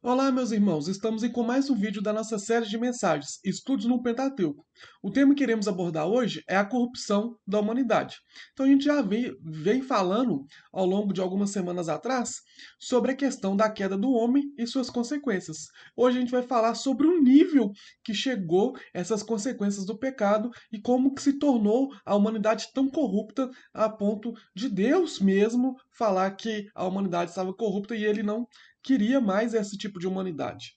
Olá, meus irmãos, estamos com mais um vídeo da nossa série de mensagens, Estudos no Pentateuco. O tema que iremos abordar hoje é a corrupção da humanidade. Então, a gente já vem falando ao longo de algumas semanas atrás sobre a questão da queda do homem e suas consequências. Hoje a gente vai falar sobre o nível que chegou essas consequências do pecado e como que se tornou a humanidade tão corrupta a ponto de Deus mesmo falar que a humanidade estava corrupta e ele não queria mais esse tipo de humanidade.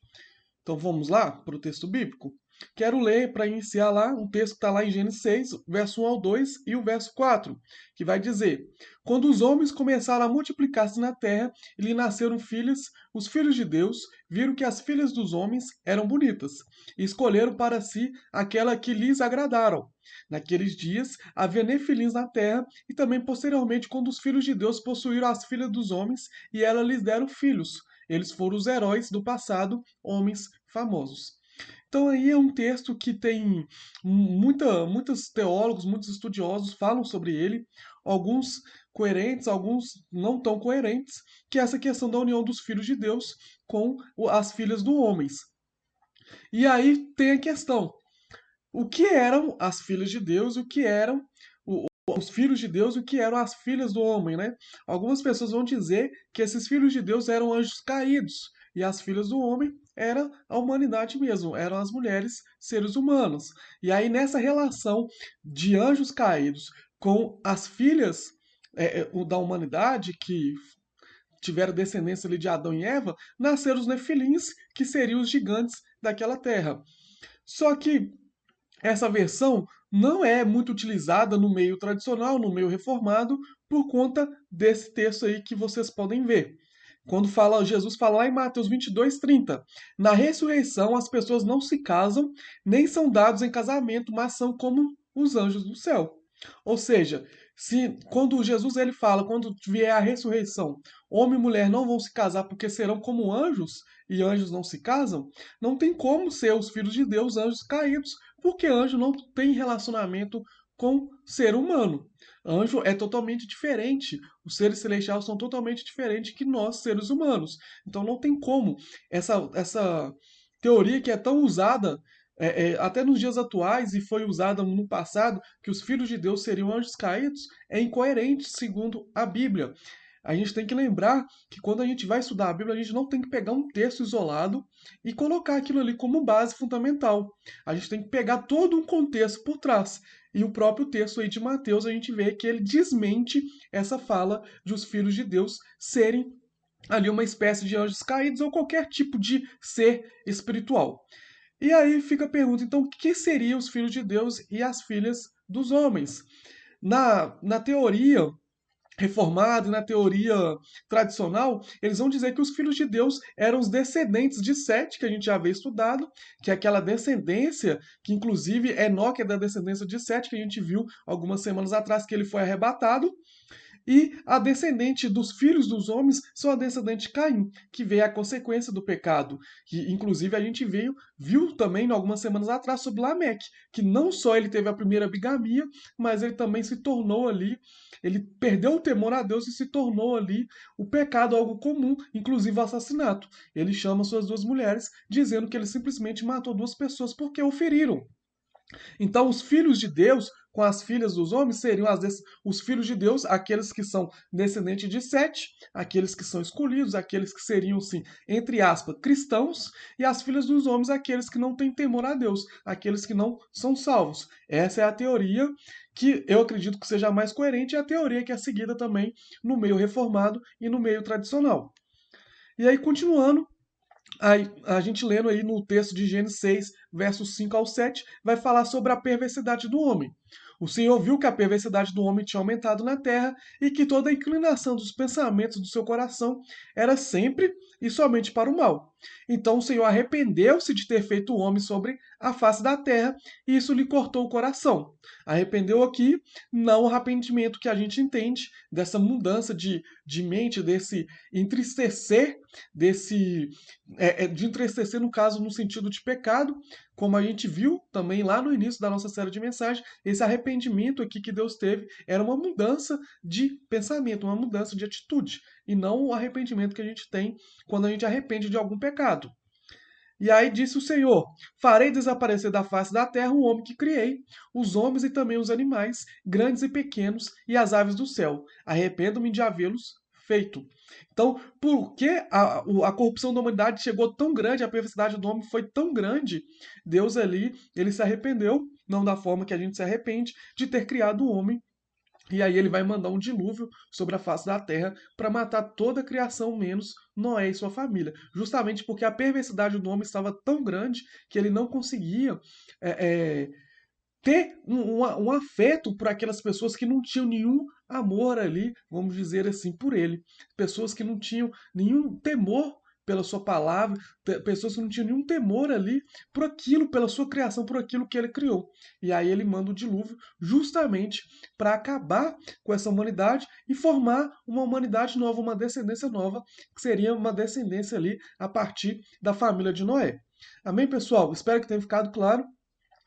Então vamos lá para o texto bíblico? Quero ler para iniciar lá um texto que está lá em Gênesis 6, verso 1 ao 2 e o verso 4, que vai dizer: Quando os homens começaram a multiplicar-se na terra e lhe nasceram filhas, os filhos de Deus viram que as filhas dos homens eram bonitas e escolheram para si aquela que lhes agradaram. Naqueles dias havia nefilins na terra e também posteriormente quando os filhos de Deus possuíram as filhas dos homens e elas lhes deram filhos. Eles foram os heróis do passado, homens famosos. Então aí é um texto que tem muitos teólogos, muitos estudiosos falam sobre ele, alguns coerentes, alguns não tão coerentes, que é essa questão da união dos filhos de Deus com as filhas do homens. E aí tem a questão, o que eram as filhas de Deus, o que eram os filhos de Deus e o que eram as filhas do homem, né? Algumas pessoas vão dizer que esses filhos de Deus eram anjos caídos e as filhas do homem era a humanidade mesmo, eram as mulheres, seres humanos. E aí nessa relação de anjos caídos com as filhas da humanidade que tiveram descendência ali de Adão e Eva, nasceram os nefilins, que seriam os gigantes daquela terra. Só que essa versão não é muito utilizada no meio tradicional, no meio reformado, por conta desse texto aí que vocês podem ver. Quando fala, Jesus fala lá em Mateus 22:30, na ressurreição as pessoas não se casam, nem são dados em casamento, mas são como os anjos do céu. Ou seja, se quando Jesus ele fala, quando vier a ressurreição, homem e mulher não vão se casar porque serão como anjos, e anjos não se casam, não tem como ser os filhos de Deus anjos caídos, porque anjo não tem relacionamento com ser humano. Anjo é totalmente diferente. Os seres celestiais são totalmente diferentes que nós, seres humanos. Então não tem como. Essa teoria que é tão usada até nos dias atuais e foi usada no passado, que os filhos de Deus seriam anjos caídos, é incoerente segundo a Bíblia. A gente tem que lembrar que quando a gente vai estudar a Bíblia, a gente não tem que pegar um texto isolado e colocar aquilo ali como base fundamental. A gente tem que pegar todo um contexto por trás. E o próprio texto aí de Mateus, a gente vê que ele desmente essa fala de os filhos de Deus serem ali uma espécie de anjos caídos ou qualquer tipo de ser espiritual. E aí fica a pergunta, então, o que seriam os filhos de Deus e as filhas dos homens? Na teoria reformada e na teoria tradicional, eles vão dizer que os filhos de Deus eram os descendentes de Sete, que a gente já havia estudado, que é aquela descendência, que inclusive Enoque é da descendência de Sete, que a gente viu algumas semanas atrás que ele foi arrebatado, e a descendente dos filhos dos homens são a descendente de Caim, que veio a consequência do pecado. Que, inclusive, a gente viu também, algumas semanas atrás, sobre Lameque, que não só ele teve a primeira bigamia, mas ele também se tornou ali, ele perdeu o temor a Deus e se tornou ali o pecado algo comum, inclusive o assassinato. Ele chama suas duas mulheres, dizendo que ele simplesmente matou duas pessoas porque o feriram. Então, os filhos de Deus com as filhas dos homens seriam os filhos de Deus, aqueles que são descendentes de Sete, aqueles que são escolhidos, aqueles que seriam, sim, entre aspas, cristãos, e as filhas dos homens, aqueles que não têm temor a Deus, aqueles que não são salvos. Essa é a teoria que eu acredito que seja a mais coerente e a teoria que é seguida também no meio reformado e no meio tradicional. E aí, continuando, a gente lendo aí no texto de Gênesis 6, versos 5 ao 7, vai falar sobre a perversidade do homem. O Senhor viu que a perversidade do homem tinha aumentado na terra e que toda a inclinação dos pensamentos do seu coração era sempre e somente para o mal. Então o Senhor arrependeu-se de ter feito o homem sobre a face da terra e isso lhe cortou o coração. Arrependeu aqui, não o arrependimento que a gente entende dessa mudança de de mente, desse entristecer, de entristecer no caso no sentido de pecado, como a gente viu também lá no início da nossa série de mensagens, esse arrependimento aqui que Deus teve era uma mudança de pensamento, uma mudança de atitude, e não o arrependimento que a gente tem quando a gente arrepende de algum pecado. E aí disse o Senhor: Farei desaparecer da face da terra o homem que criei, os homens e também os animais, grandes e pequenos, e as aves do céu. Arrependo-me de havê-los feito. Então, por que a corrupção da humanidade chegou tão grande, a perversidade do homem foi tão grande? Deus ali, ele se arrependeu, não da forma que a gente se arrepende, de ter criado o homem, e aí ele vai mandar um dilúvio sobre a face da terra para matar toda a criação, menos Noé e sua família. Justamente porque a perversidade do homem estava tão grande que ele não conseguia é, é, ter um afeto por aquelas pessoas que não tinham nenhum amor ali, vamos dizer assim, por ele. Pessoas que não tinham nenhum temor pela sua palavra, pessoas que não tinham nenhum temor ali por aquilo, pela sua criação, por aquilo que ele criou. E aí ele manda o dilúvio justamente para acabar com essa humanidade e formar uma humanidade nova, uma descendência nova, que seria uma descendência ali a partir da família de Noé. Amém, pessoal? Espero que tenha ficado claro.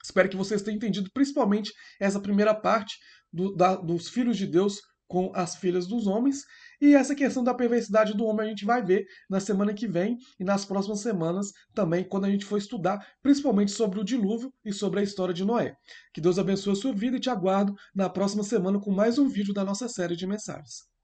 Espero que vocês tenham entendido principalmente essa primeira parte dos filhos de Deus com as filhas dos homens. E essa questão da perversidade do homem a gente vai ver na semana que vem e nas próximas semanas também, quando a gente for estudar principalmente sobre o dilúvio e sobre a história de Noé. Que Deus abençoe a sua vida e te aguardo na próxima semana com mais um vídeo da nossa série de mensagens.